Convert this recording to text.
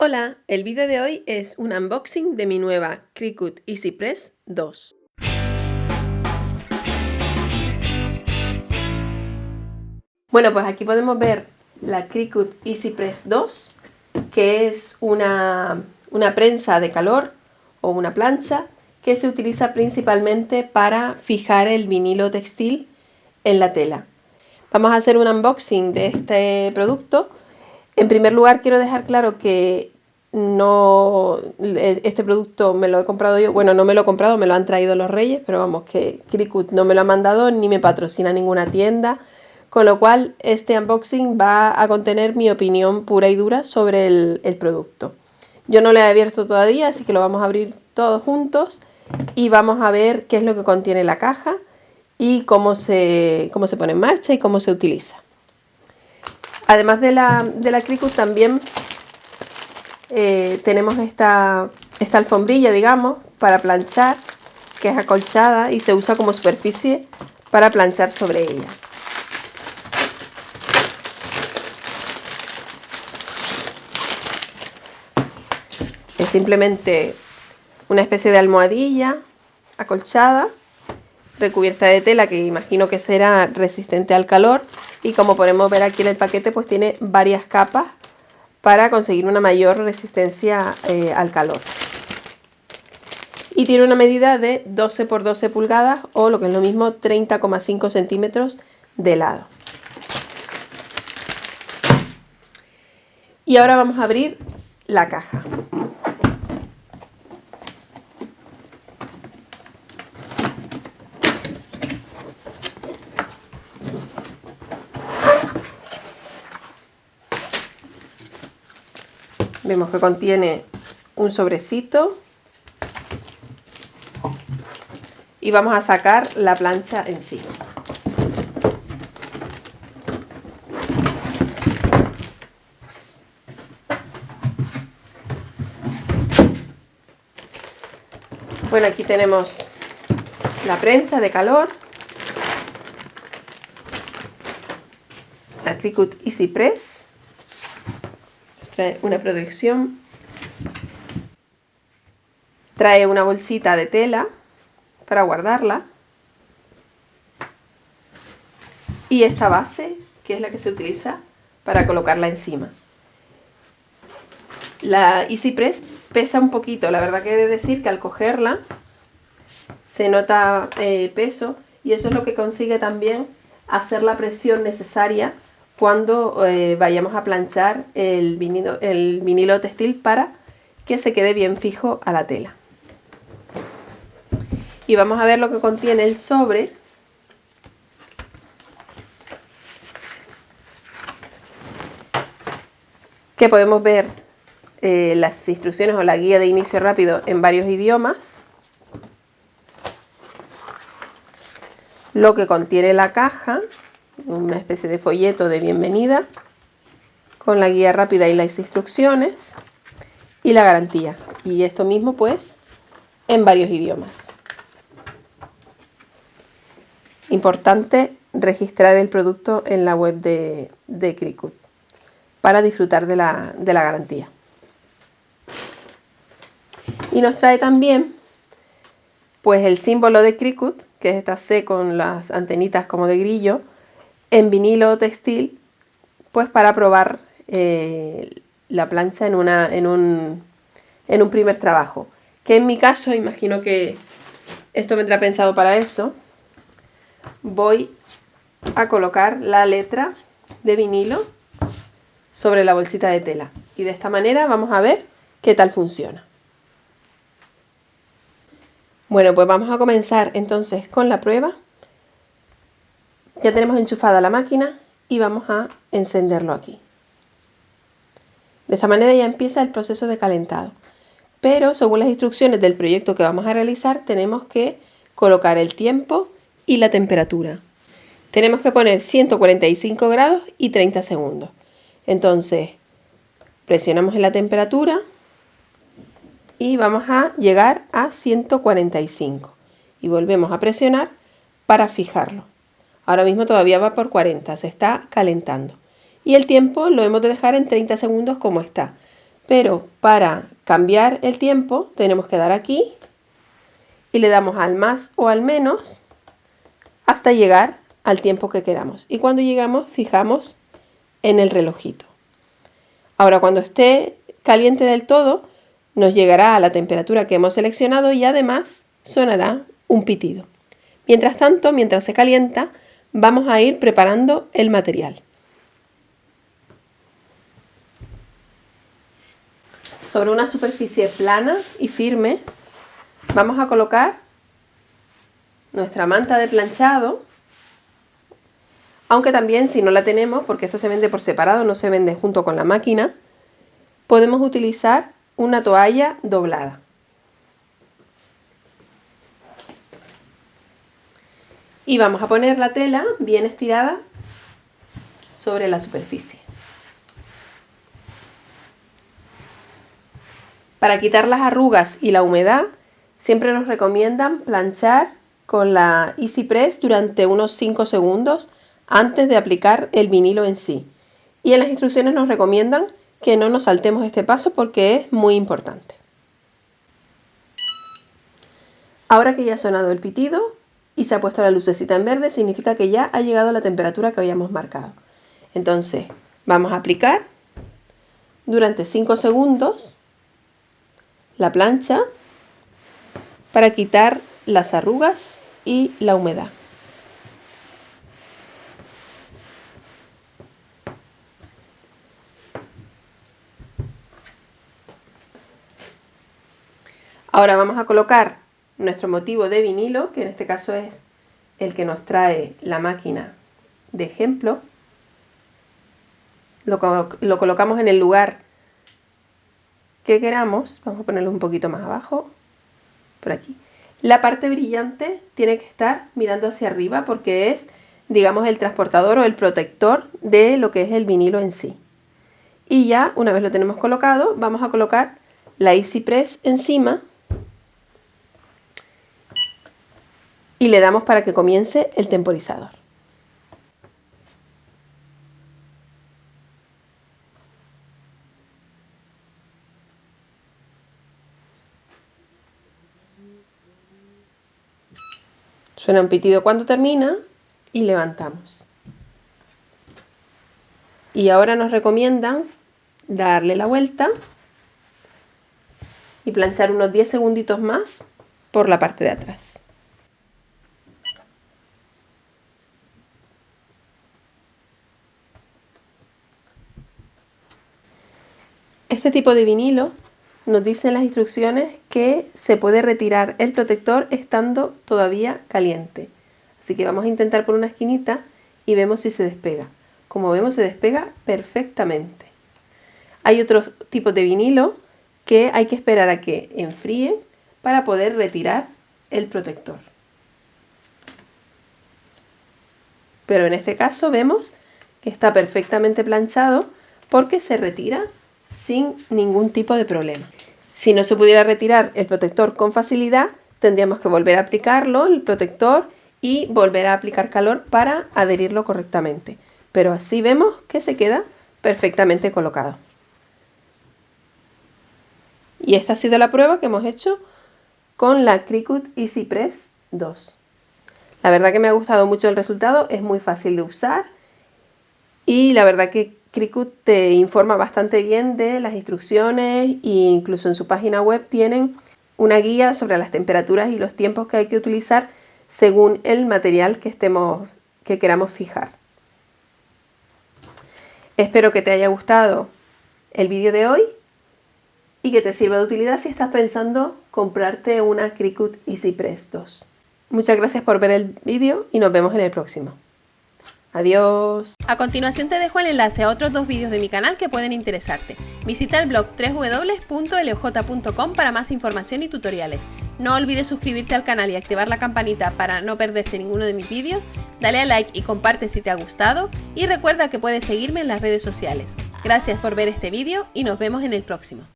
Hola, el vídeo de hoy es un unboxing de mi nueva Cricut EasyPress 2. Bueno, pues aquí podemos ver la Cricut EasyPress 2, que es una prensa de calor o una plancha que se utiliza principalmente para fijar el vinilo textil en la tela. Vamos a hacer un unboxing de este producto. En primer lugar, quiero dejar claro que este producto me lo he comprado yo. Bueno, no me lo he comprado, me lo han traído los Reyes, pero vamos, que Cricut no me lo ha mandado ni me patrocina ninguna tienda, con lo cual este unboxing va a contener mi opinión pura y dura sobre el producto. Yo no lo he abierto todavía, así que lo vamos a abrir todos juntos y vamos a ver qué es lo que contiene la caja y cómo se pone en marcha y cómo se utiliza. Además de la Cricut también tenemos esta alfombrilla, digamos, para planchar, que es acolchada y se usa como superficie para planchar sobre ella. Es simplemente una especie de almohadilla acolchada, recubierta de tela que imagino que será resistente al calor, y como podemos ver aquí en el paquete, pues tiene varias capas para conseguir una mayor resistencia al calor. Y tiene una medida de 12 por 12 pulgadas o lo que es lo mismo 30,5 centímetros de lado. Y ahora vamos a abrir la caja. Vemos que contiene un sobrecito y vamos a sacar la plancha en sí. Bueno, aquí tenemos la prensa de calor, la Cricut EasyPress, nos trae una protección, trae una bolsita de tela para guardarla y esta base, que es la que se utiliza para colocarla encima. La EasyPress pesa un poquito, la verdad que he de decir que al cogerla se nota peso, y eso es lo que consigue también hacer la presión necesaria cuando vayamos a planchar el vinilo textil para que se quede bien fijo a la tela. Y vamos a ver lo que contiene el sobre. Que podemos ver las instrucciones o la guía de inicio rápido en varios idiomas. Lo que contiene la caja, una especie de folleto de bienvenida con la guía rápida y las instrucciones y la garantía, y esto mismo pues en varios idiomas. Importante registrar el producto en la web de Cricut para disfrutar de la garantía. Y nos trae también pues el símbolo de Cricut, que es esta C con las antenitas como de grillo, en vinilo textil, pues para probar la plancha en un primer trabajo. Que en mi caso, imagino que esto vendrá pensado para eso, voy a colocar la letra de vinilo sobre la bolsita de tela. Y de esta manera vamos a ver qué tal funciona. Bueno, pues vamos a comenzar entonces con la prueba. Ya tenemos enchufada la máquina y vamos a encenderlo aquí. De esta manera ya empieza el proceso de calentado. Pero según las instrucciones del proyecto que vamos a realizar, tenemos que colocar el tiempo y la temperatura. Tenemos que poner 145 grados y 30 segundos. Entonces, presionamos en la temperatura y vamos a llegar a 145 y volvemos a presionar para fijarlo. Ahora mismo todavía va por 40, se está calentando, y el tiempo lo hemos de dejar en 30 segundos como está, pero para cambiar el tiempo tenemos que dar aquí y le damos al más o al menos hasta llegar al tiempo que queramos. Y cuando llegamos, fijamos en el relojito. Ahora, cuando esté caliente del todo, nos llegará a la temperatura que hemos seleccionado y además sonará un pitido. Mientras tanto, mientras se calienta, vamos a ir preparando el material. Sobre una superficie plana y firme, vamos a colocar nuestra manta de planchado, aunque también si no la tenemos, porque esto se vende por separado, no se vende junto con la máquina, podemos utilizar una toalla doblada. Y vamos a poner la tela bien estirada sobre la superficie. Para quitar las arrugas y la humedad, siempre nos recomiendan planchar con la Easy Press durante unos 5 segundos antes de aplicar el vinilo en sí. Y en las instrucciones nos recomiendan que no nos saltemos este paso porque es muy importante. Ahora que ya ha sonado el pitido y se ha puesto la lucecita en verde, significa que ya ha llegado a la temperatura que habíamos marcado. Entonces vamos a aplicar durante 5 segundos la plancha para quitar las arrugas y la humedad. Ahora vamos a colocar nuestro motivo de vinilo, que en este caso es el que nos trae la máquina de ejemplo. Lo colocamos en el lugar que queramos. Vamos a ponerlo un poquito más abajo, por aquí. La parte brillante tiene que estar mirando hacia arriba porque es, digamos, el transportador o el protector de lo que es el vinilo en sí. Y ya, una vez lo tenemos colocado, vamos a colocar la Easy Press encima y le damos para que comience el temporizador. Suena un pitido cuando termina y levantamos. Y ahora nos recomiendan darle la vuelta y planchar unos 10 segunditos más por la parte de atrás. Este tipo de vinilo nos dice en las instrucciones que se puede retirar el protector estando todavía caliente. Así que vamos a intentar por una esquinita y vemos si se despega. Como vemos, se despega perfectamente. Hay otros tipos de vinilo que hay que esperar a que enfríen para poder retirar el protector. Pero en este caso vemos que está perfectamente planchado porque se retira sin ningún tipo de problema. Si no se pudiera retirar el protector con facilidad, tendríamos que volver a aplicarlo, el protector, y volver a aplicar calor para adherirlo correctamente. Pero así vemos que se queda perfectamente colocado. Y esta ha sido la prueba que hemos hecho con la Cricut Easy Press 2. La verdad que me ha gustado mucho el resultado, es muy fácil de usar y la verdad que Cricut te informa bastante bien de las instrucciones e incluso en su página web tienen una guía sobre las temperaturas y los tiempos que hay que utilizar según el material que queramos fijar. Espero que te haya gustado el vídeo de hoy y que te sirva de utilidad si estás pensando comprarte una Cricut Easy Press 2. Muchas gracias por ver el vídeo y nos vemos en el próximo. Adiós. A continuación te dejo el enlace a otros 2 vídeos de mi canal que pueden interesarte. Visita el blog www.loj.com para más información y tutoriales. No olvides suscribirte al canal y activar la campanita para no perderte ninguno de mis vídeos. Dale a like y comparte si te ha gustado. Y recuerda que puedes seguirme en las redes sociales. Gracias por ver este vídeo y nos vemos en el próximo.